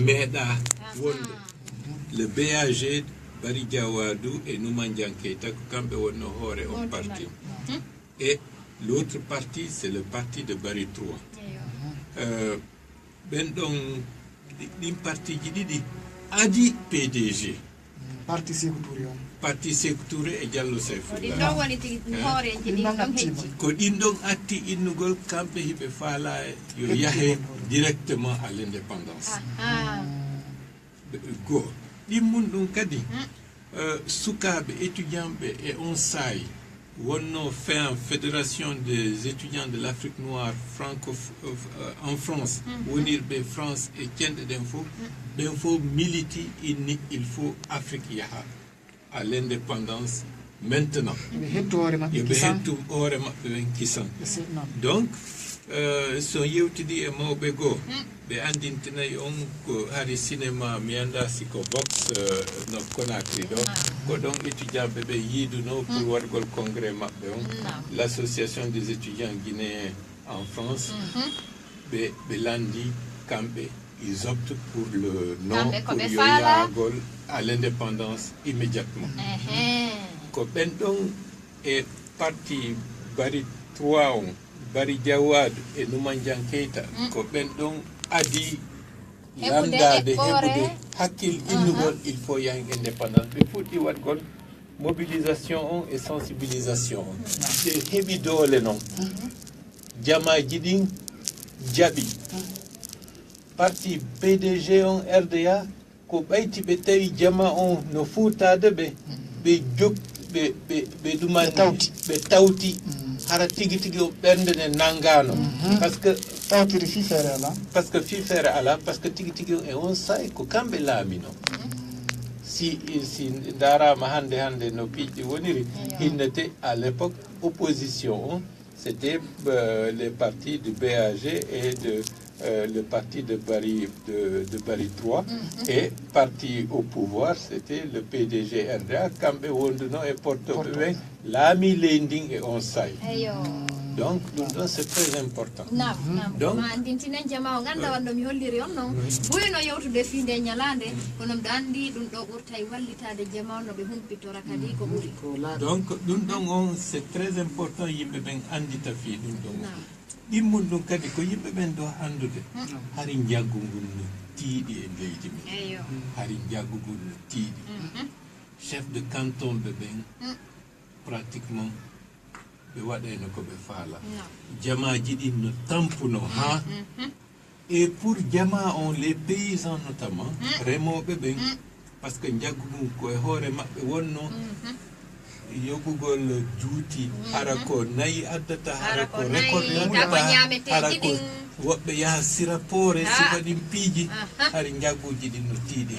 meeɗa wonde le BAG Bari Diawadou et Noumandian Keita ko kamɓe wonno hoore on parti et l'autre parti c'est le parti de Bari 3 ɓen ɗon ɗin partiji ɗiɗi adi PDG parti Sékou Touré on parti Sékou Touré e Diallo Saifullah ko ɗin ɗon atti innugol kamɓe hiɓe faala yo yahe directement à l'indépendance go ɗimmun ɗum kadi sukaɓe étudiant ɓe e on saayi wonno fin fédération des étudiants de l'Afrique noire en France wonirɓe France e cenɗe ɗen fof ɓen fof militi inni il faut Afrique yaha à l'indépendance maintenant yoɓe hettu hoore maɓɓe ɓen kisan donc so yewtidi e mawɓe goo ɓe andintinayi on ko hari cinéma mi anda siko Vox no Conakry ɗo ko ɗon étudiant ɓe yiiduno pour waɗgol congrès maɓɓe on l'association des étudiants guinéens en France ɓe landi kamɓe ils optent pour le non pour yo yahagol à l'indépendance immédiatement ko ɓen ɗon e parti Bari 3 on Bari Diawadou et Noumandian Keita ko ɓen ɗon adi landade heɓude hakkil innugol il faut yahen indépendance ɓe fuɗɗi waɗgol mobilisation on et sensibilisation on ɓe heɓi doole noon jamaji ɗin jaɓi parti PDG on RDA ko ɓayti ɓe tawi jama on no fuutade ɓe ɗumani ɓe tawti hara tigi tigi o ɓernde nde nanngano par ce que tawtiri fifere ala parce que fifere ala parce que tigi tigi e on sayi ko kamɓe laamino si darama hande no piiƴi woniri hinnete à l'époque opposition on c'était les partis du BAG et le parti de Bari 3 et parti au pouvoir c'était le PDG RDA kamɓe wonduno e portoɓe ɓen laami leydi e on sayi donc ɗum ɗon c'est très important donc ma andintinen jama o ganda wando mi holliri on noon ɓuyno yewtude finde ñalande kono mbiɗa andi ɗum ɗo ɓurta e wallitade jama no ɓe humpitora kadi ko ɓuuri donc ɗum ɗon on c'est très important yimɓe ɓen andita fi ɗum ɗon ɗimmum ɗum kadi ko yimɓe ɓen ɗo andude hari jaggu ngol no tiiɗi e leydi men hari jaggu ngol no tiiɗi chef de canton ɓe ɓen pratiquement ɓe waɗayno ko ɓe faala jamaji ɗin no tampuno ha et pour jama on les paysans notamment remoɓe ɓen par ce que jaggu mum koye hoore maɓɓe wonno yogugol juuti hara ko nayi addata hara ko récolte hara ko woɓɓe yaha sirapore sifa ɗin piiji hari jagguji ɗin no tiiɗi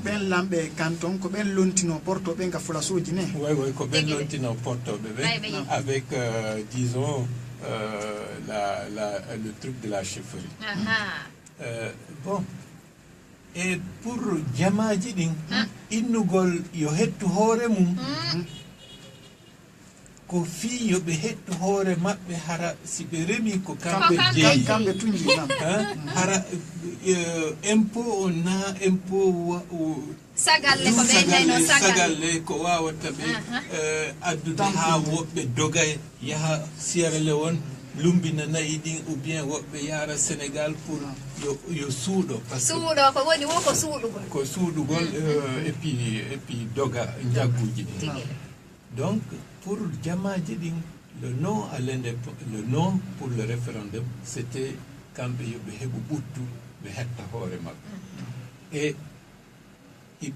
ɓen lamɓe canton ko ɓen lontino portoɓe ga fulasoji ne way ko ɓen lontino portoɓe ɓe avec disons le truc de la chefferie bon et pour jamaji ɗin innugol yo hettu hoore mum ko fii yoɓe hettu hoore maɓɓe hara si ɓe remi ko kamɓe jeeyi kamɓe tuñji hara impôt o na impôt sagalle ko wawata ɓe addude ha woɓɓe dogay yaha Sierra Leone lumbina nayi ɗin ou bien woɓɓe yara Sénégal pour yo suuɗo suuɗo ko woni wo ko suuɗugol ko suuɗugol et puis doga jagguji ɗin donc pour jamaji ɗin le non à l'indépendance le non pour le référendum c'était kamɓe yoɓe heɓu ɓuttu ɓe hetta hoore maɓɓe et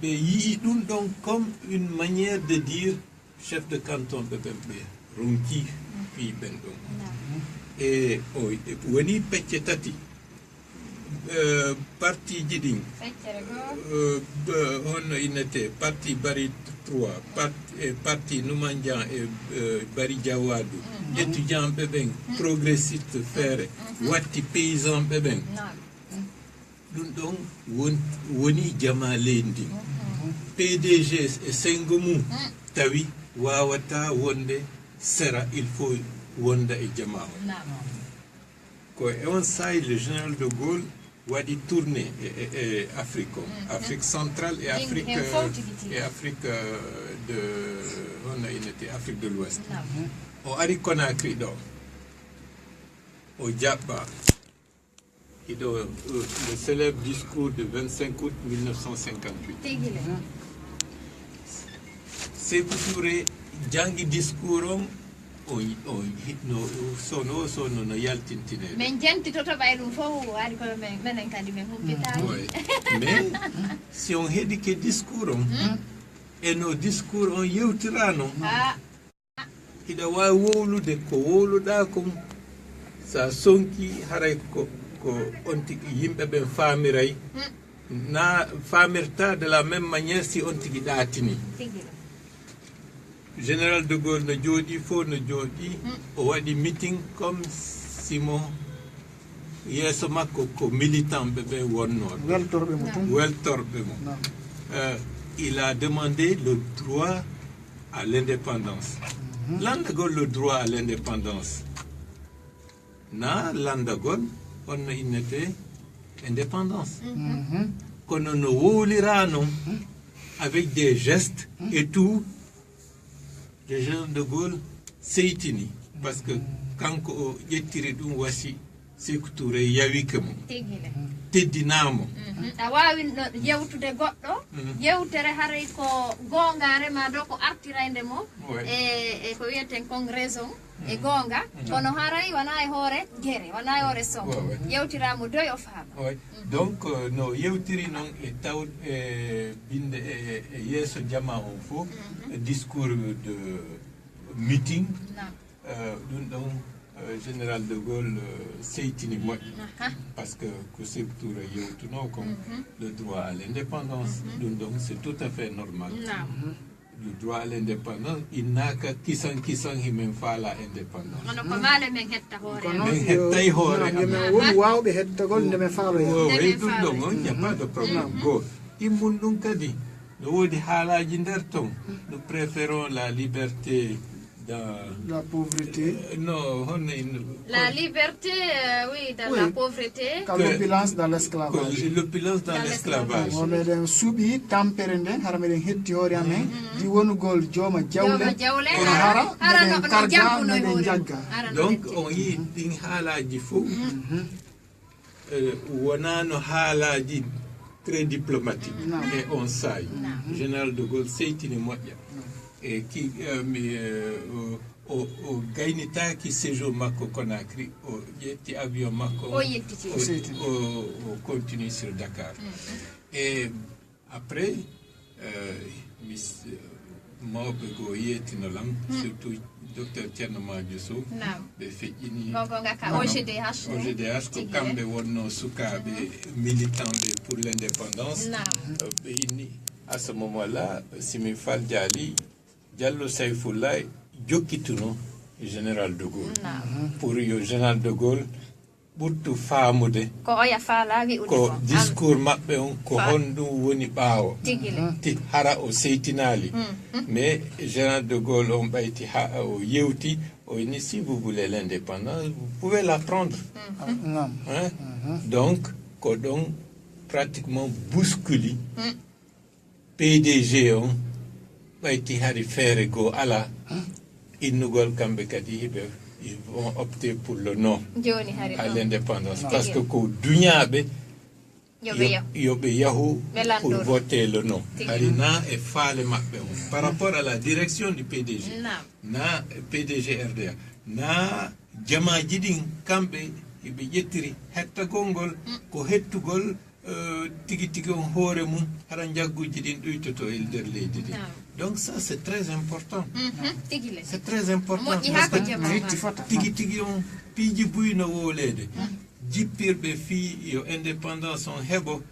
ɓe yii ɗum ɗon comme une manière de dire chef de canton ɓe ɓen ɓe ronki fi ɓen ɗon e woni pecce tati parti ji ɗin honno innete parti Bari 3 parti Noumandian e Bari Diawadou étudiant ɓe ɓen progressiste feere watti paysan ɓe ɓen ɗum ɗon woni jama leydi PDG e sengo mum tawi wawata wonde sera il faut wonda e jama o ko e on sayi le général de Gaulle waɗi tournée e Afrique o Afrique centrale et Afrique de hono innete Afrique de l'Ouest o ari Conakry ɗo o jaɓɓa hiɗo le célèbre discours de 25 août 1958 Sékou Touré jangi discours on no sono no yaltintine men jenti to ɓay ɗum fof waɗi ko menen kadi men humpitani mais si on heeɗi ke discours on e no discours on yewtirano hiɗa wawi wowlude ko wowluɗa kon sa sonki haray ko on tigi yimɓe ɓen famiray na famirta de la même manière si on tigi ɗaatini Général de Gaulle no jooɗi fof no jooɗi o waɗi meeting comme simo yeeso makko ko militant ɓe wonnoɓe weltorɓe mo il a demandé le droit à l'indépendance landagol le droit à l'indépendance na landagol honno innete indépendance kono no wowlirano avec des gestes et tout le général de Gaulle seytini parce que kanko o ƴettiri ɗum wasi Sékou Touré yawike mo teddinamo a wawi yewtude goɗɗo yewtere haray ko gonga rema ɗo ko artirande mo e ko wiyeten congrès e gonga kono haray wona e hoore guere wona e hoore son yewtiramo doy o faama donc no yewtiri noon e taw binde e yeeso jama on fof discours de meeting ɗum ɗon général de Gaulle seytini moƴƴi parce que ko Sékou Touré yewtuno comme le droit à l'indépendance ɗum ɗon c'est tout à fait normal le droit à l'indépendance innaka kisan himen faala indépendance kono ko maale men hetta hoore men hettay hoore woni wawɓe hettagol nde men faaloya ɗum ɗon on y a pas de problème go immun ɗum kadi no woodi haalaji nder ton nous préférons la liberté dans la pauvreté non la liberté oui dans la pauvreté l'opulence dans l'esclavage l'opulence dans l'esclavage o meɗen suuɓi tampere nden hara meɗen hetti hoore amen ɗi wonugol jooma jawle kono hara meɗen karga meɗen jagga donc on yi ɗin haalaji fof wonano haalaji très diplomatique et on sayi général de Gaulle seytini moƴƴa e ki o gaynitaki séjour makko Conakry o ƴetti avion makko o continue sur Dakar et après mawɓe go yetino lam surtout docteur Thierno Madio Sow ɓe feƴƴini OGDH ko kamɓe wonno sukaɓe militant ɓe pour l'indépendance ɓe inni à ce moment là Simi Fall Diali Diallo Sayfoullah jokkituno général de Gaulle pour yo général de Gaulle ɓurtu faamude ko oya faala wi ko discours maɓɓe on ko honɗum woni ɓaawo ti hara o seytinali mais général de Gaulle on ɓayti ha o yewti o ni si vous voulez l'indépendance vous pouvez la prendre donc ko ɗon pratiquement bousculi PDG on ɓayti hari feere goo ala innugol kamɓe kadi hiɓe ils vont opter pour le non à l'indépendance parce que ko duñaɓe yoɓe yahu pour voter le non hari na e faale maɓɓe on par rapport à la direction du PDG na PDG RDA na jamaji ɗin kamɓe yoɓe ƴettiri hettagol ngol ko hettugol tigi on hoore mum hara jagguji ɗin ɗuytoto e nder leydi ɗi donc ça c'est très important c'est très important tigi on piiji buyno wowlede jippirɓe fi yo indépendance on heɓo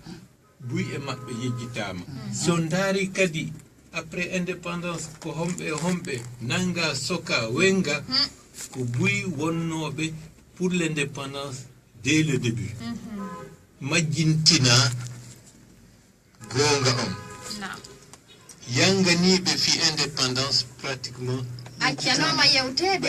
buy e maɓɓe yejjitama so daari kadi après indépendance ko homɓe nanga soka wenga ko buy wonnoɓe pour l'indépendance dès le début majjintina gonga on yanganiɓe fi indépendance pratiquement accanoma yewtede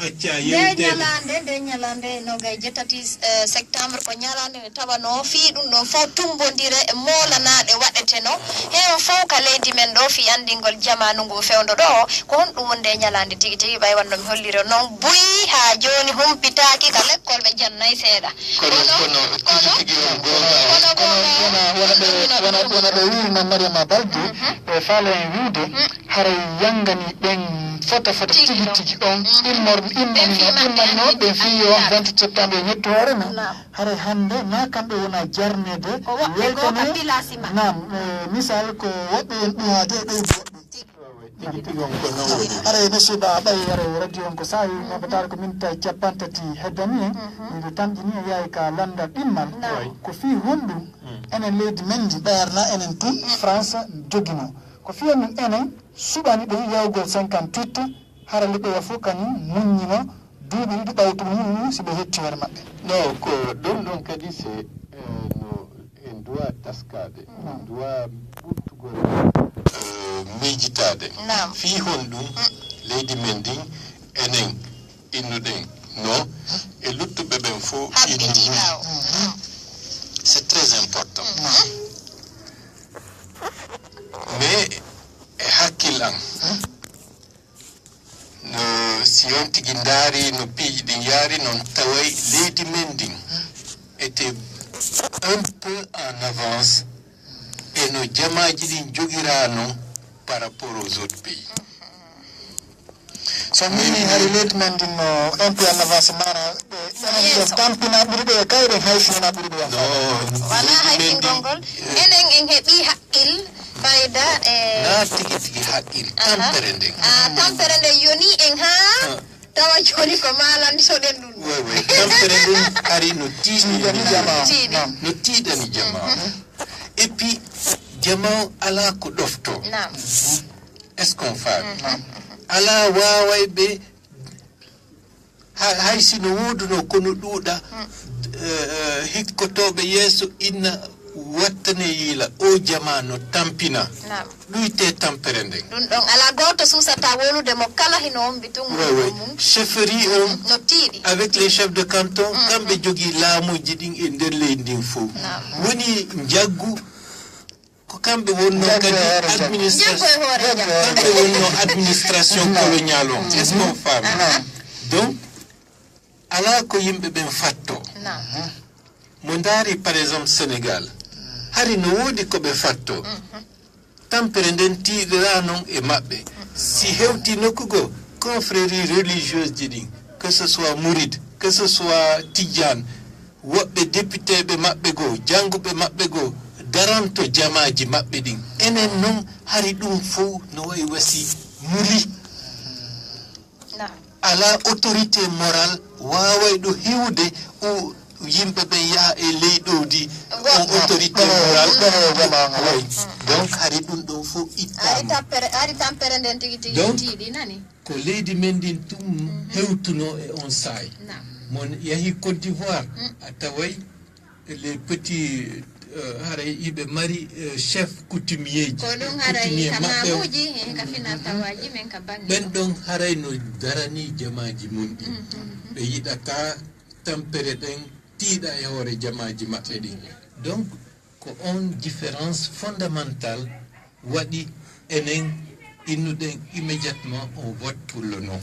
acca yewtede nde ñalande no gay jettati septembre ko ñalande ne tawano fi ɗum ɗon fof tumbodire e molanaɗe waɗeteno hen fof ka leydi men ɗo fi andingol jamanu ngu fewdo ɗo ko hon ɗum wonde ñalande tigi tigi ɓay wanno mi hollire noon buyi ha joni humpitaki ka lekkol ɓe jannayi seeɗa wona ɗo wirno mariama baldi e faala en wiide haray yangani ɓen fota tigi tigi on immano ɓe fi on 28 septembre e ñetto hoorema haray hande na kamɓe wona jarnede weltane nam misal ko woɓɓe en ɗumade e ɗowdi woɓɓe aray monsieur ba ɓay aray radio on ko sawi nabatare ko minta capantati heddani en miɗo tamƴini e yahay ka landal ɗimmal ko fi honɗum enen leydi men ndi ɓayarna enen tun france joguino ko fiya min enen suɓani ɗo yawgol 58 hara liɓeya fof kañum muññino duuɓi ɗiɗi ɓawtu mumni si ɓe hetti hoore maɓɓe non ko ɗon kadi se no en duwa taskade en duwa ɓurtugol miijitade fi hon ɗum leydi men ndin enen innuɗen non e luttuɓe ɓen fof inni c'est très important mais e hakkil an no si on tigi ndaari no piiji ɗin yaari noon taway leydi men ndin était un peu en avance e no jamaji ɗin jogirano par rapport aux autres pays so mini hari leydi men ndin no un peu en avance mana ɓe tampina ɓurɓe e kayre hayfina ɓurɓe wala hayfingol ngol enen en heeɓi haqqil fayda na tigi tigi haqqil tampere nden tampere nden yoni en ha tawa joni ko malandi soɗen ɗum oui tampere nden ari no tiiɗani jama et puis jama ala ko ɗofto est ce qu'on faami ala waway ɓe hay sino woduno kono ɗuuɗa hikkotoɓe yeeso inna wattane yiila o jamano tampina ɗuyte tampere nden ɗum ɗon ala goto susata wolude mo kala hino wombi tun mum chefferie on no tiiɗi avec les chefs de canton kamɓe jogui laamuji ɗin e nder leydi ndin fof woni jaggu ko kamɓe wonno kadi administration colonial on est ce qu'on faami donc ala ko yimɓe ɓen fatto mo ndaari par exemple sénégal hari no woodi ko ɓe fatto tampere nden tiiɗira noon e maɓɓe si hewti nokkugo confrérie religieuse ji ɗin que ce soit mouride que ce soit tidiane woɓɓe député ɓe maɓɓe goo jannguɓe maɓɓe goo daranto jamaji maɓɓe ɗin enen noon hari ɗum fof no wayi wasi muri ala autorité morale waway ɗo hewde o yimɓe ɓe yaha e leyɗodi on autorité morale donc hari ɗum ɗon fof ittama ari tampere nden tigi tigi tiiɗi nani ko leydi men ndin tum hewtuno e on saay mon yahi côte d'ivoire a taway les petits haray iɓe mari chef coutumier ji ko ɗum haray kamamuji hen ka finatawaji men ka bangi ɓen ɗon haray no darani jamaji mum ɗi ɓe yiɗata tampere ɗen tiiɗa e hoore jamaji maɓɓe ɗi donc ko on différence fondamentale waɗi enen innuɗen immédiatement on vote pour le non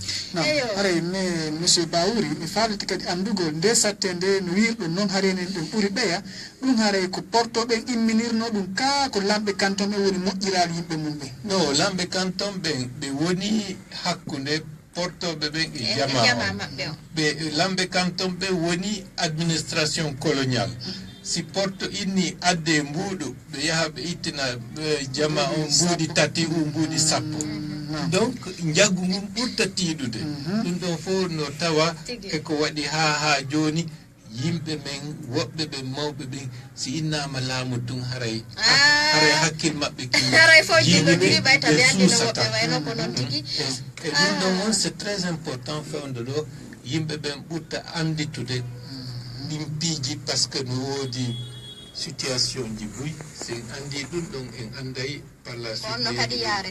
haray mais monsieur Baouri mi faaliti kadi andugol nde satte nde no wirɗon noon harenen ɗum ɓuri ɓeya ɗum haray ko portoɓen imminirno ɗum ka ko lamɓe canton ɓe woni moƴƴiraali yimɓe mum ɓe non lamɓe canton ɓen ɓe woni hakkunde portoɓe ɓen e jama maɓɓe ɓe lamɓe canton ɓe woni administration coloniale si porto inni adde mbuuɗu ɓe yaha ɓe ittina jama on mbuuɗi tati o mbuuɗi sappo donc jaggu mum ɓurta tiiɗude ɗum ɗon fof no tawa eko waɗi ha joni yimɓe men woɓɓe ɓe mawɓe ɓen si innama laamu tun haray hakkil maɓɓe haray fo jiɗoɗiɗi ɓay tawi andino woɓɓe wayno ko noon tigi e ɗum ɗon on c'est très important fewde ɗo yimɓe ɓen ɓurta anditude ɗin piiji par ce que no woodi situation ji buy sen andi ɗum ɗon en anday par la suite on no kadi yaare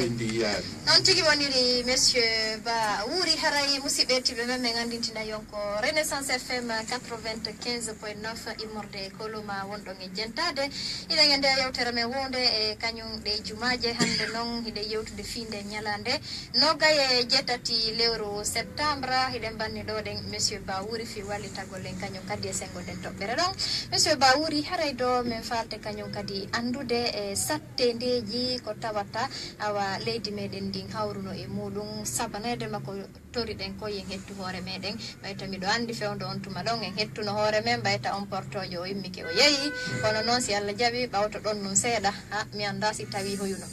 ndi yaari noon tigi woniri monsieur Ba wuuri haray musidɓe tiɓe men min andintina yonko Renaissance FM 95.9 immorde koluma wonɗon e jentade iɗen e nde yewtere men wonde e kañum ɗe jumaje hande noon hiɗe yewtude finde ñalande nogaye jettati lewru septembre hiɗen banni ɗo ɗen monsieur Ba wuuri fi wallitagol en kañum kadi e sengo den toɓɓere ɗon monsieur Ba wuuri haray do min falte kañum kadi andude e sattedeji ko tawata awa leydi meɗen ndin hawruno e muɗum sabanede makko toriɗen koye hettu hoore meɗen ɓayta miɗo andi fewdo on tuma ɗon en hettuno hoore men ɓayta on portojo o immike o yeehi kono noon si Allah jaaɓi ɓawto ɗon num seeɗa mi anda si tawi hoyuno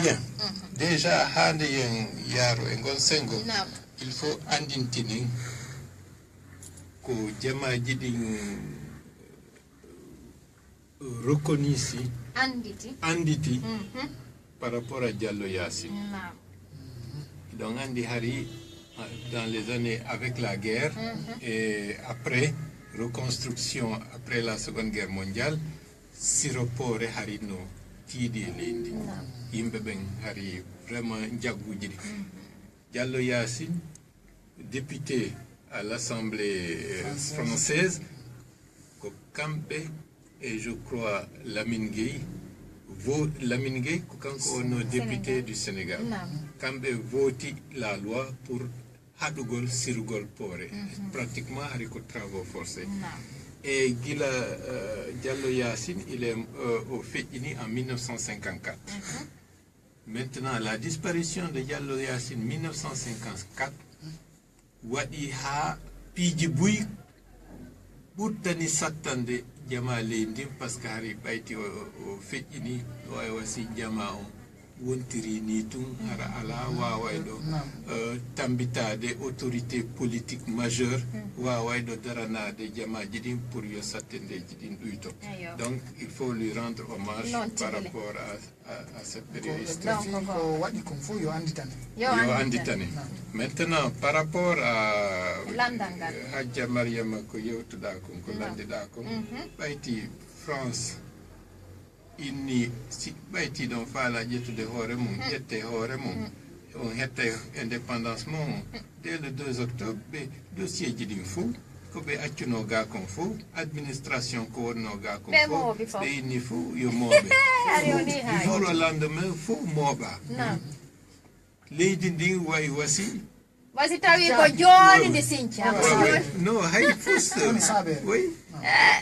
bien déjà hande yen yaaro e gon sengo il faut andintinen ko jamaji ɗin reconnu anditi par rapport à Diallo Yassine. Donc Andi Hari, dans les années avec la guerre et après, reconstruction après la Seconde Guerre mondiale, Siropore Hari no Tidi Lindi. Imbeben Hari vraiment Ndiagoudjiri. Diallo Yassine, député à l'Assemblée française, Kampe et je crois Lamine Gueye, quand on est député du Sénégal, quand on voté la loi pour Hadugol Sirugol Pore, pratiquement avec les travaux forcés. Et Gila Diallo Yassine, il est au Fétini en 1954. Maintenant, la disparition de Diallo Yassine en 1954, Wadi Ha Pijibouy, Boutani Satande, Jama Lendim, parce que Harry Baiti au Fétini, aussi Jama wontiri ni tun hara ala wawayɗo tambitade autorité politique majeure wawayɗo daranade jamaji ɗin pour yo sattendeji ɗin ɗuyto. Donc il faut lui rendre hommage par rapport à cette période historique. Yo anditane. Maintenant par rapport à Hadja Mariama ko yewtuɗa kon ko landiɗa kon ɓayti France inni si ɓayti ɗon faala ƴettude hoore mum ƴette hoore mum on hetta indépendance mum dès le 2 octobre ɓe dossier ji ɗin fof ko ɓe accuno ga kon fof administration ko wonno ga kon fof ɓe inni fof yo mooɓe du jour au lendemain fof mooɓa leydi ndin wayi wasi tawi ko joni nde sinca no hay fus oui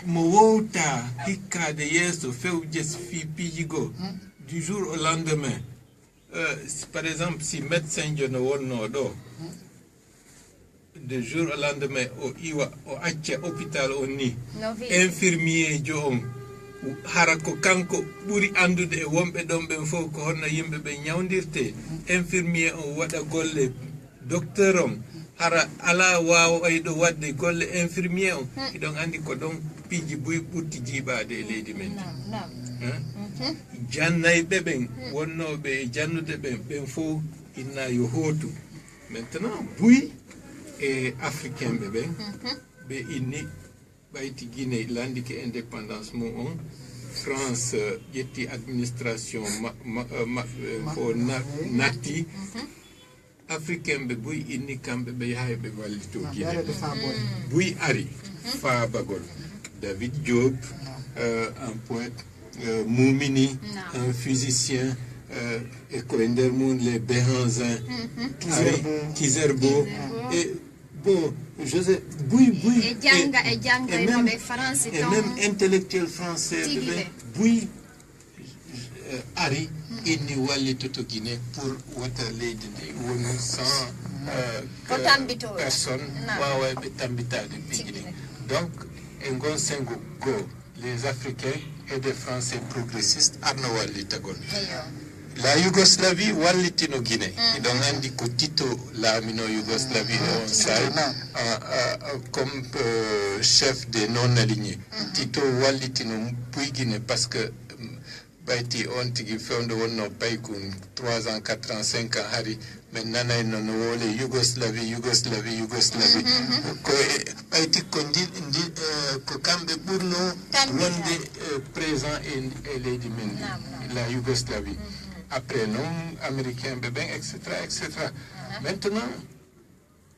mo wowta hikkade yeeso fewje fi piijigo du jour au lendemain par exemple si médecin jo no wonno ɗo du jour au lendemain o iwa o acca hôpital on ni infirmier jo on hara ko kanko ɓuri andude e wonɓe ɗon ɓen fof ko honno yimɓe ɓe ñawdirte infirmier on waɗa golle docteur on hara ala wawayɗo wadde golle infirmier on iɗon andi ko ɗon piiji buy ɓurti jiiɓade e leydi men jannayɓe ɓen wonnoɓe e jannude ɓen fof inna yo hootu maintenant buy e africain ɓe ɓen ɓe inni ɓayti Guinée landike indépendance mum on France ƴetti administration ko natti africain ɓe buy inni kamɓe ɓe yaha ɓe wallito Guinée buy ari faabagol David Diop un poète Moumini un physicien et ko e nder mum les Béhanzin ari Kizerbo et bon José buy et même intellectuel français buy ari inni wallitoto Guinée pour wata leydi ndi woni sans personne wawayɓe tambitade piiji ɗin donc e gon sengo goo les africains et des français progressistes arno wallitagol la Yougoslavie wallitino Guinée iɗon andi ko Tito laamino Yougoslavie on say comme chef des non alignés Tito wallitino Puy Guinée parce que ɓayti on tigi fewndo wonno baykun 3 ans 4 ans 5 ans hari min nanay noon wole Yougoslavie ko ɓayti ko ko kamɓe ɓurno wonde présent e leydi men la Yougoslavie après noon américain ɓe ɓen etc maintenant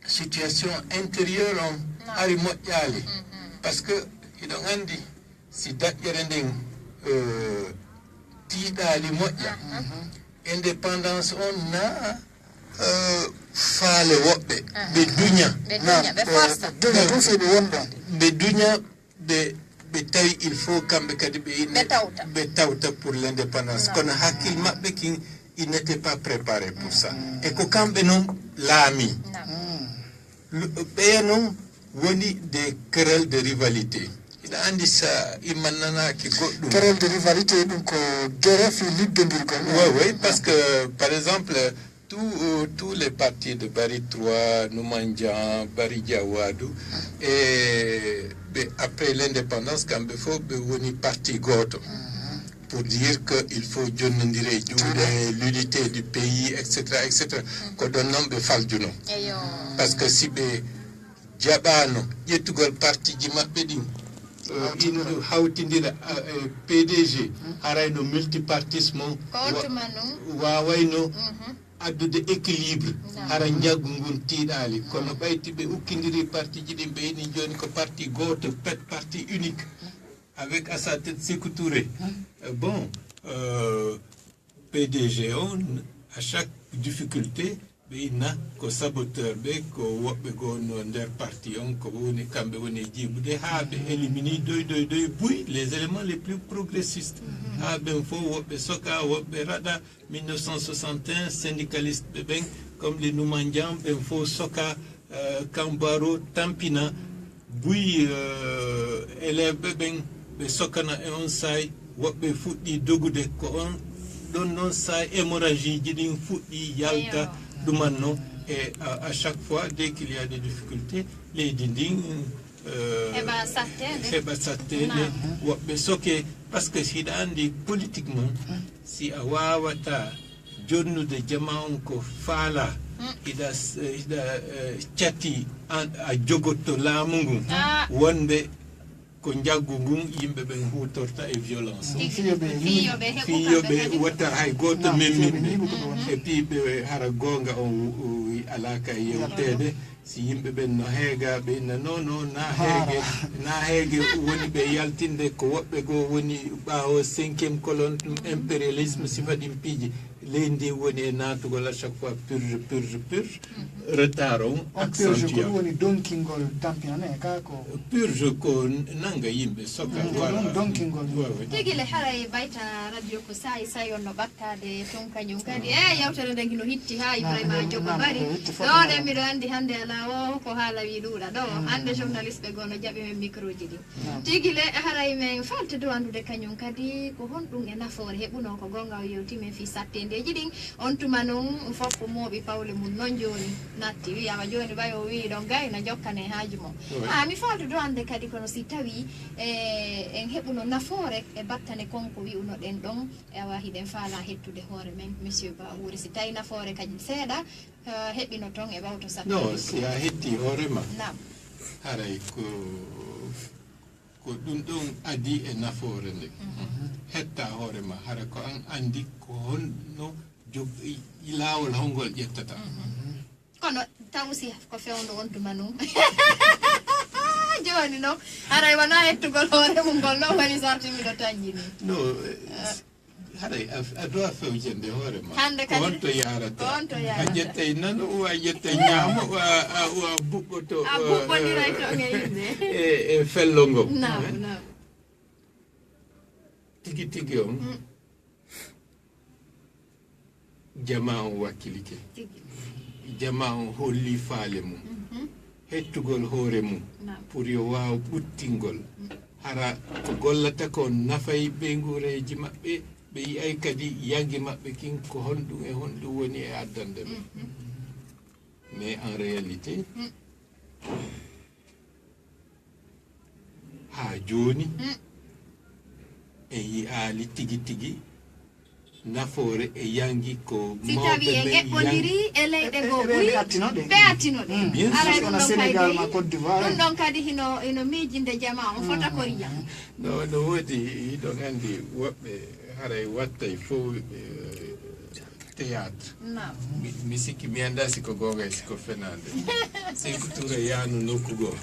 situation intérieure on ari moƴƴaali par ce que iɗon anndi si daƴƴere nden tiiɗaali moƴƴa indépendance on na faale woɓɓe ɓe duña ɓe duña ɓe tawi il faut kamɓe kadi ɓe tawta pour l'indépendance kono hakkille maɓɓe kin il n'était pas préparé pour ça e ko kamɓe noon laami ɓeya noon woni des querelles de rivalité ina andi sa imman nanaki goɗɗum querelle de rivalité ɗum ko guerre fi liggodirgol oui parce que par exemple tous les partis de Bari 3 Noumandian Bari Diawadou et après l'indépendance kamɓe fof ɓe woni parti goto pour dire qu'il faut jonnodire juuɗe l'unité du pays etc ko ɗon noon ɓe faljuno par ce que si ɓe jaɓano ƴettugol parti ji maɓɓe ɗin ino hawtidira PDG harayno multipartisme wawayno addude équilibre hara jaggu ngun tiiɗaali kono ɓayti ɓe ukkidiri parti ji ɗin ɓe yiɗi joni ko parti goto parti unique avec à sa tête Sékou Touré bon PDG on à chaque difficulté ɓe inna ko saboteur ɓe ko woɓɓe gonno nder parti on ko woni kamɓe woni jiibude haa ɓe élimini doy buy les éléments les plus progressistes haa ɓen fof woɓɓe soka woɓɓe raɗa 1961 syndicaliste ɓe ɓen comme les Noumandian ɓen fof soka Kambaro tampina buy élève ɓe ɓen ɓe sokana e on saay woɓɓe fuɗɗi dogude ko on ɗon noon saay hémorragie ji ɗin fuɗɗi yalta ɗumanno et à chaque fois dès qu'il y a des difficultés leydi ndin heɓa sattede woɓɓe soke par ce que hiɗa andi politiquement si a wawata jonnude jama on ko faala hiɗa cati a jogotto laamu ngun wonɓe ko jaggu ngun yimɓe ɓen hutorta e violence fiyoɓe watta hay goto memmiɓe et puis ɓe hara gonga on alaka yewtede si yimɓe ɓen no heegaɓe non na heege woni ɓe yaltinde ko woɓɓe goo woni ɓaawo 5e colonne impérialisme sifa ɗin piiji leydi ndi woni e natugol à chaque fois purge retard on accentua woni donkingol tampinane ka ko purge ko nanga yimɓe soka voilà donkingol tigi le haray bayta radio ko sayi on no battade ton kañum kadi yawtere nde no hitti ha Ibrahima Jogo Bari ɗo de miɗo andi hande ala o ko haala wi ɗuuɗa ɗo hande journaliste ɓe gono jaɓi men micro ji ɗi tigi le haray men falte do andude kañum kadi ko honɗum e nafoore heɓuno ko gonga o yewti men fi sattendeji ɗin on tuma noon fof ko mooɓi pawle mum noon joni natti wiyama joni ɓay o wi ɗon gayna jokkane haaju mo mi falto do ande kadi kono si tawi en heɓuno nafoore e battane konko wi'uno ɗen ɗon e awa hiɗen faala hettude hoore men monsieur Ba wuri si tawi nafoore kadi seeɗa heɓino toon e wawto sattede non si a hetti hoorema haray ko ɗum ɗon adi e nafoore nde hetta hoorema hara ko an andi ko honno laawol holngol ƴettata kono tawsi ko fewndo wontuma noon joni noon haray wona hettugol hoore mum ngol noon woni sartimiɗo tañjini no haray a dowa fewjende hoore ma hande kadi honto yarata a ƴettay nano o a ƴettay ñaamo a buɓɓoto a buɓɓodiray toon e yimɓe e fello ngo nam tigi on jama on wakkilike jama on holli faale mum hettugol hoore mum pour yo waawa ɓuttingol hara ko gollata ko nafay ɓe nguureji maɓɓe ɓe yiyay kadi yaggi maɓɓe kin ko honɗum e honɗum woni e addande ɓe mais en réalité ha joni en yiyaali tigi nafoore e yangi ko si tawi e eɓɓodiri e leyɗe goo ɓuri ɓe attinoɗe ala ɗum ɗon kadi hino miijinde jama on fota kori jam no woodi hiɗon anndi woɓɓe haray wattay fof théâtre mi sikki mi annda siko goonga e siko fenande Sékou Touré yaanu nokku goo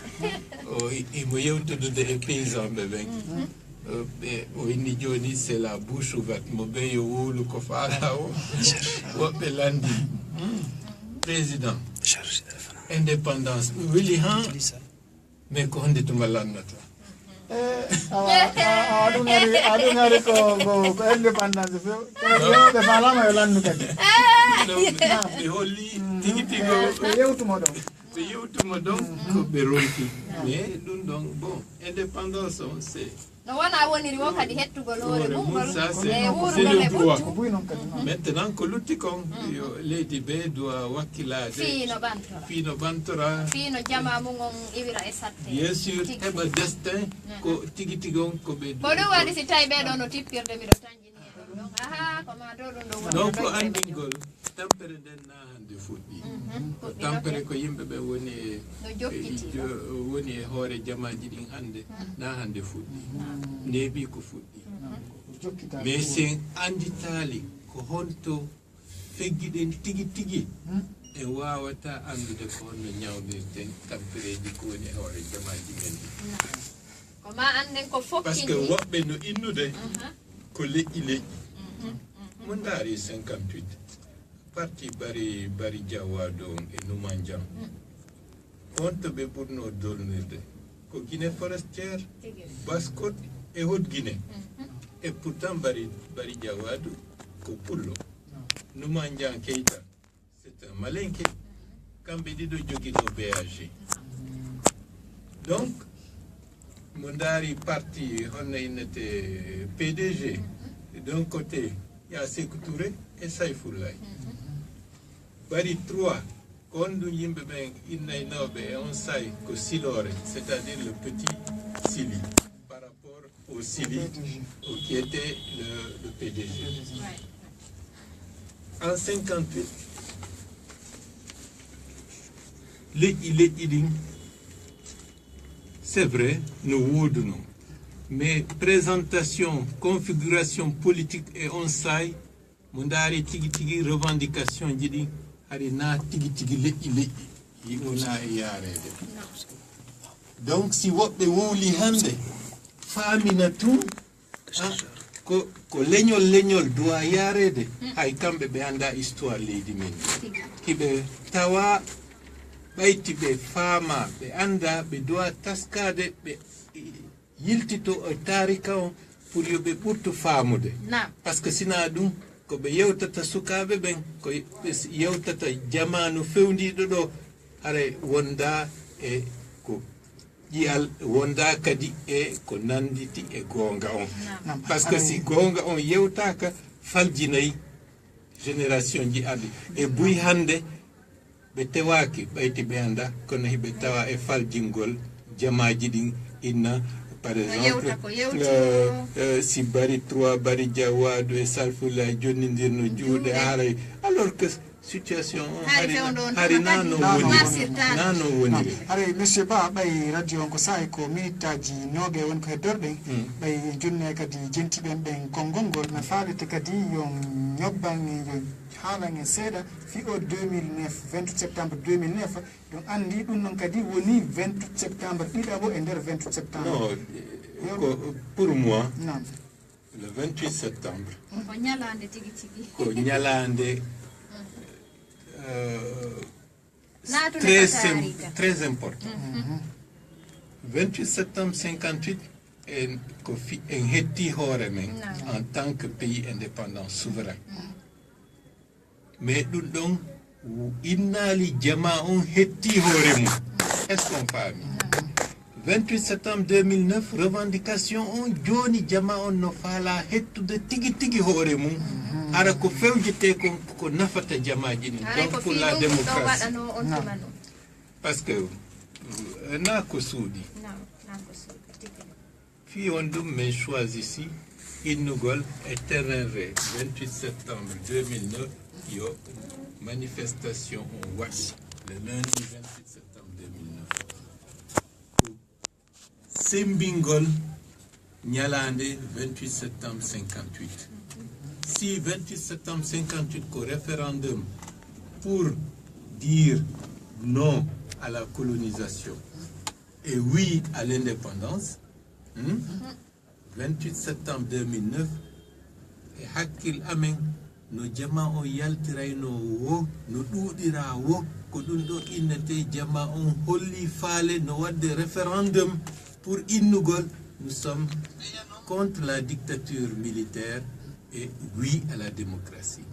imo yewtodude e paysan ɓe ɓen o inni joni c'est la bouche ouverte mo ɓe yo wuulu ko faala o woɓɓe landi président indépendance weli han mais ko honde tuma lannata aɗum ari ko indépendance ɓe falama yo lannu kadi ɓe holli tigi tigo ɓe yewtuma ɗon ko ɓe ronki mais ɗum ɗon bon indépendance on c'est no wona woniri wo kadi hettugol hoore mum ça e c'est le droit ɓurtu maintenant ko lutti kon yo leydi ɓe doit wakkilade fiino ɓantora fiino jama mum on iwira e satte bien sûr heɓa destin ko tigi tigi on ko ɓe ko ɗum waɗi si tawi ɓeɗo no tippirde miɗo tanjini e ɗon ɗon aha koma ɗo ɗum ɗo donc ko andingol tampere nden na hande fuɗɗi tampere ko yimɓe ɓe woni e hoore jamaji ɗin hande na hande fuɗɗi neeɓi ko fuɗɗi mais sen anditali ko honto feggiɗen tigi tigi e wawata andude ko honno ñawdirten tampereji ko woni e hoore jamaji men ɗi ko ma anden ko fokkini par ce que woɓɓe no innude ko leƴƴi leƴƴi mo ndaari 58 parti bari jawwado on e Numanjang honto ɓe ɓurno dolnirde ko Guinée forestière Basse-Côte e Haute-Guinée et pourtant bari jawwado ko pullo Numanjang Keita c'est un malinké kamɓe ɗiɗo jogino BAG donc mo ndaari parti honno innete PDG d'un côté il y a Sékou Touré et Saïfoulaye bari 3 ko honɗum yimɓe ɓen innaynoɓe e on say ko silore c'est-à-dire le petit Sili par rapport au Sili qui était le PDG en 58 leƴƴi ɗin c'est vrai no wooduno mais présentation configuration politique et on say mo ndaari tigi tigi revendication ji ɗin hari na tigi tigi leƴƴi wona e yaarede donc si woɓɓe wowli hande faamina tun ko leñol doit yaarede hay kamɓe ɓe annda histoire leydi men kiɓe tawa ɓayti ɓe faama ɓe annda ɓe doit taskade ɓe yiltito e tarika on pour yo ɓe ɓurtu faamude par ce que sina ɗum ko ɓe yewtata sukaaɓe ɓen ko ɓe yewtata jamanu fewndiɗo ɗo haray wonda e ko ƴiyal wonda kadi e ko nanditi e goonga on par ce que si goonga on yewtaka faljinayi génération ji ardi e buy hande ɓe tewaki ɓayti ɓe anda kono hiɓe tawa e faljingol jamaji ɗin inna par exemple si bari 3 bari jawwado e Salfulay jonnidirno juuɗe haray alors que situation hari nano woniri haray monsieur Ba ɓay radio on ko sahi ko minute aji 9 woni ko heddorɗen ɓay jonne kadi jentiɓen ɓen konngol ngol mi faalite kadi yon ñobban yo haalan e seeɗa fi o 2009 28 septembre 2009 ɗum anndi ɗum noon kadi woni 28 septembre ɗiɗaɓo e nder 28 septembre non pour moi le 28 septembre ko ñalande tigi tigi ko ñalande très important 28 septembre 58 en hetti hoore men en tant que pays indépendant souverain mais ɗum ɗon innaali jama on hetti hoore mum est ce qu'on faami 28 septembre 2009 revendication on joni jama on no faala hettude tigi tigi hoore mum ara ko fewjete ko nafata jamaji ɗin donc pour la démocratie parce que na ko suuɗi fi on ɗum min choisisi innugol e terrain 28 septembre 2009 yo manifestation on watch le lundi 28 septembre 2009 sembingol nyalande 28 septembre 58 si 28 septembre 58 ko référendum pour dire non à la colonisation et oui à l'indépendance 28 septembre 2009 e hakkil amen no jama on yaltirayno wo no ɗuɗira wo ko ɗum ɗo innete jama on holli faale no wadde référendum pour innugol nous sommes contre la dictature militaire et oui à la démocratie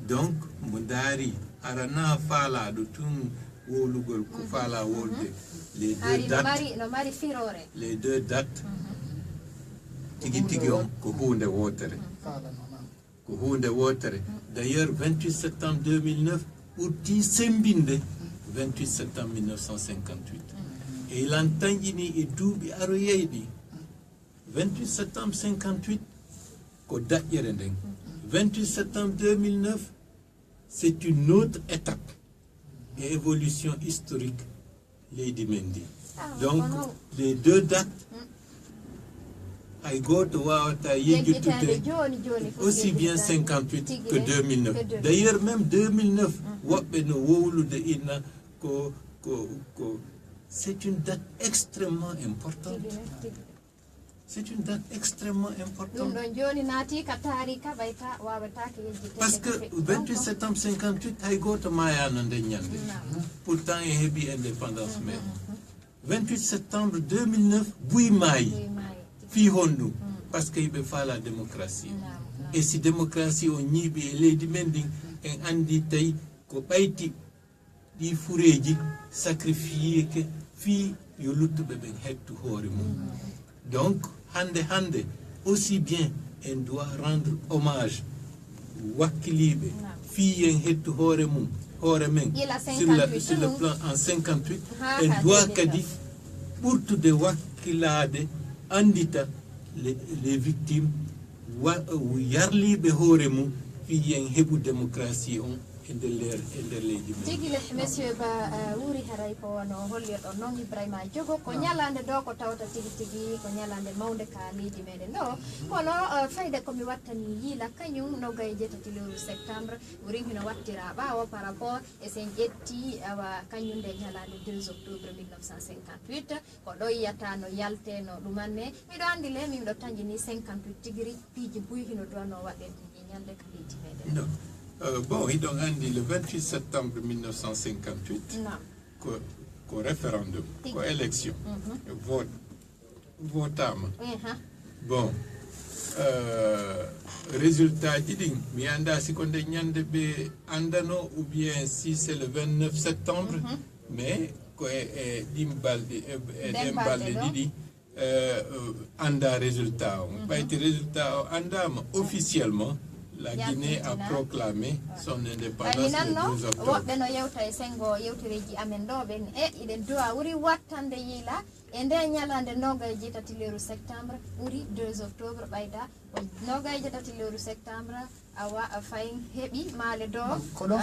donc mo daari arana faalaɗo tun wowlugol ko faala wolde les deux dates tigi tigi on ko hunde wotere d'ailleurs 28 septembre 2009 ɓurti sembinde 28 septembre 1958 et ilan tañƴini e duuɓi aroyeyɗi 28 septembre 58 ko daƴƴere nden 28 septembre 2009 c'est une autre étape et évolution historique leydi men ndi donc les deux dates hay goto wawata yejjitude aussi bien 58 que 2009 d'ailleurs même 2009 woɓɓe no wowlude inna ko c'est une date extrêmement importante. C'est une date extrêmement importante. Parce que 28 septembre 58, Haïgoto Maya Nandanyande. Pourtant, il y a indépendance. Mais 28 septembre 2009, Bouy Maï, Fihondu. Parce qu'il y a la démocratie. Et si démocratie, on y est, les demanding, et Andi Taï, Kopaiti, di fureji sacrifier que fi yo luttuɓe ɓen hettu hoore mum donc hande aussi bien en doit rendre hommage wakkiliɓe fi en hettu hoore mum hoore men sur le plan en 58 en doit kadi ɓurtude wakkilade andita les victimes yarliɓe hoore mum fi en heɓu démocratie on tigi monsieur ba wuri haray ko no hollirɗo noon Ibrahima jogo ko ñalande do ko tawta tigi ko ñalande mawde ka leydi meɗen ɗo kono fayde komi wattani yiila kañum nogay jeetati lewru septembre wuri hino wattira ɓawo par rapport e sen ƴetti awa kañum nde ñalande 2 octobre 1958 ko ɗo yiyata no yalte no ɗumanne miɗo andi le min ɗo tañjini 58 tigiri piiji buy hino duwano waɗede ñande ka leydi meɗen bon, il a dit le 28 septembre 1958, qu'au référendum, qu'aux élections, votama. Bon, résultat, mi anda si konde nyande be andano ou bien si c'est le 29 septembre, mais ko e dimbalde didi anda résultat. Bayti résultat andama officiellement. La Guinée a proclamé son indépendance le 12 octobre. Woɓɓe no yewta e sengo yewtereji amen ɗo ɓen iɗen duwa ɓuri wattande yiila e nde ñalande nogay jeetati lewru septembre ɓuri 2 octobre ɓayda nogay jeetati lewru septembre awa fayin heɓi maale ɗo ko ɗon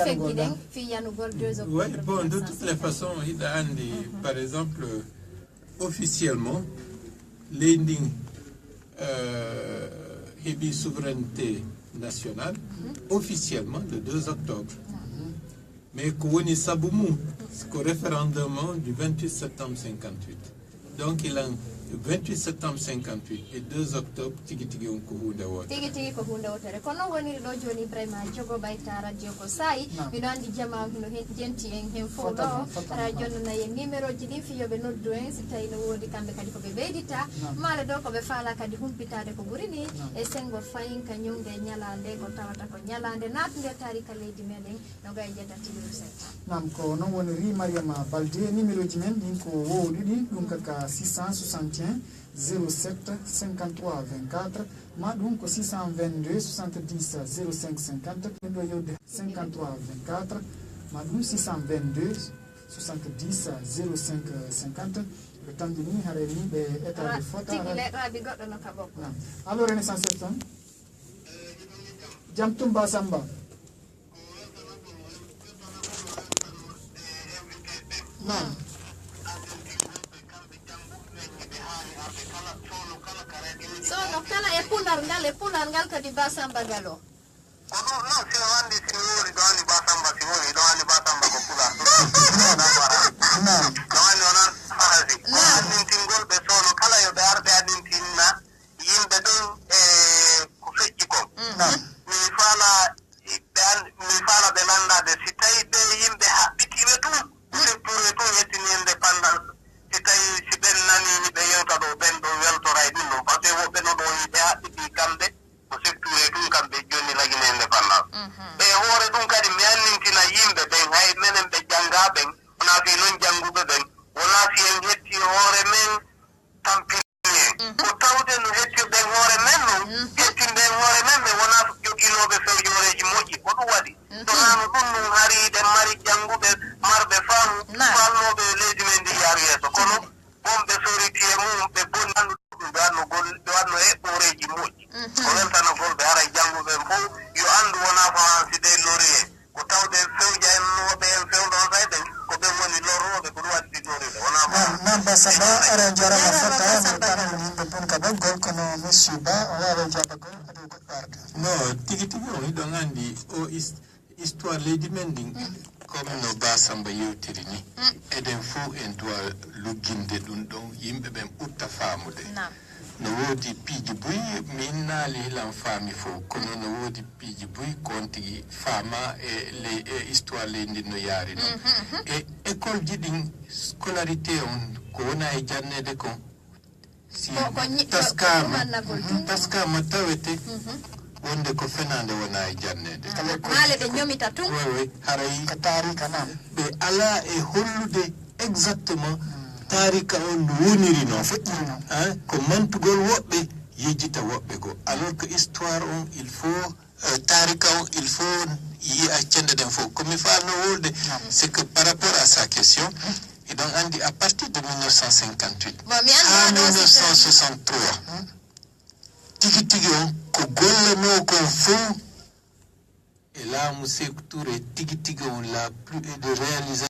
feggiɗen fi yanugol 2 octobre. Oui, bon, de toutes les façons, hiɗa andi par exemple officiellement lending heɓi souveraineté nationale officiellement le 2 octobre. Mais ko woni sabu mum ko référendum du 28 septembre 58. Donc il a 28 septembre 58 et 2 octobre tigi on ko hunde wotere. Tigi ko hunde wotere. Kono woni ɗo joni Ibrahima jogo bayta radio ko sayi miɗo andi jama hino jenti en hen fo ɗo radio no nayi numéro ji ɗi fiyoɓe noddu en si tawi no wodi kamɓe kadi koɓe ɓeydita maale ɗo koɓe faala kadi humpitade ko ɓuri ni e sengo fayin kañum nde ñalande ko tawata ko ñalande natude tarika leydi meɗen no gay jeetati lewru septembre. Nam ko noon woni ri Mariama Baldé numéro ji men ɗin ko wowɗiɗi ɗum kaka 661 07 53 24 ma ɗum ko 622 70 05 50 ɗum ɗo yewde 53 24 ma ɗum 622 70 05 50 ɓe tamdini haare ni ɓe etade fota rabi goɗɗo no ka bokko allo Renaissance FM jam Tumba Samba non sono kala e punar ngal kadi Basamba galo no si wandi si wori doni Basamba si wori doni Basamba ko pula doni onan farasi adintingol ɓe sono kala yo ɓe arɓe adintinna yimɓe ɗon ko fecci ko mi fala ɓe landade si tawi ɓe yimɓe haɓɓitiɓe tun secture tun yettini indépendance si tawi si ɓen nanini ɓe yewta ɗo ɓen ɗo weltoray ɗum ɗum par ce que woɓɓe no ɗo yiɓe haɓɓiti kamɓe ko secture tun kamɓe joni lagine indépendance e hoore ɗum kadi mi annintina yimɓe ɓen hay menen ɓe janngaɓen wona fi noon jannguɓe ɓen wona fi en hetti hoore men tampini en ko tawde no hettirɗen hoore men noon hettinɗen hoore men ɓe wona joguinoɓe fewjoreji moƴƴi ko ɗum waɗi sonano ɗum ɗum hariɗen mari jannguɓe marɓe faamu falnoɓe leydi men ndi yaaru yeeso kono wonɓe soriti e mum ɓe bonnan ɗum ɓe wanno heɓɓoreji moƴƴi ko weltanogol ɓe haray jannguɓe fof yo anndu wona fawansi ɗe lori en ko tawde fewja en noɓe en fewɗon sayɗen ko ɓe woni lorroɓe ko ɗum waɗi loriɓe wona nan Basamba ara jarama fotta min ɗanon yimɓe bon ka ɓoggol kono monsieur Ba o wawa jaɓagol aɗo goɗɗo arde non tigi tigi on hiɗon anndi o histoire leydi men ndin comme no Basamba yewtiri ni eɗen fof en duwa lugginde ɗum ɗon yimɓe ɓen ɓurta faamude no woodi piiji buy min naali hilan faami fof kono no woodi piiji buy kon tigi faama e histoire leydi no yaari noon e école ji ɗin scolarité on ko wona e jannede kon si taskama tawete wonde ko fenande wona e jannede maale ɓe ñomita tun oui haray ko taarika nan ɓe ala e hollude exactement taarika on no woniri noon feƴƴiri noon ko mantugol woɓɓe yejjita woɓɓe goo alors que histoire on il faut taarika on il faut yi accende ɗen fof komi falno wolde c'est que par rapport à sa question eɗon andi à partir de 1958 ha 1963 tigi tigi on ko gollano kon fof et laamu Sékou Touré tigi tigi on la plus de réalisation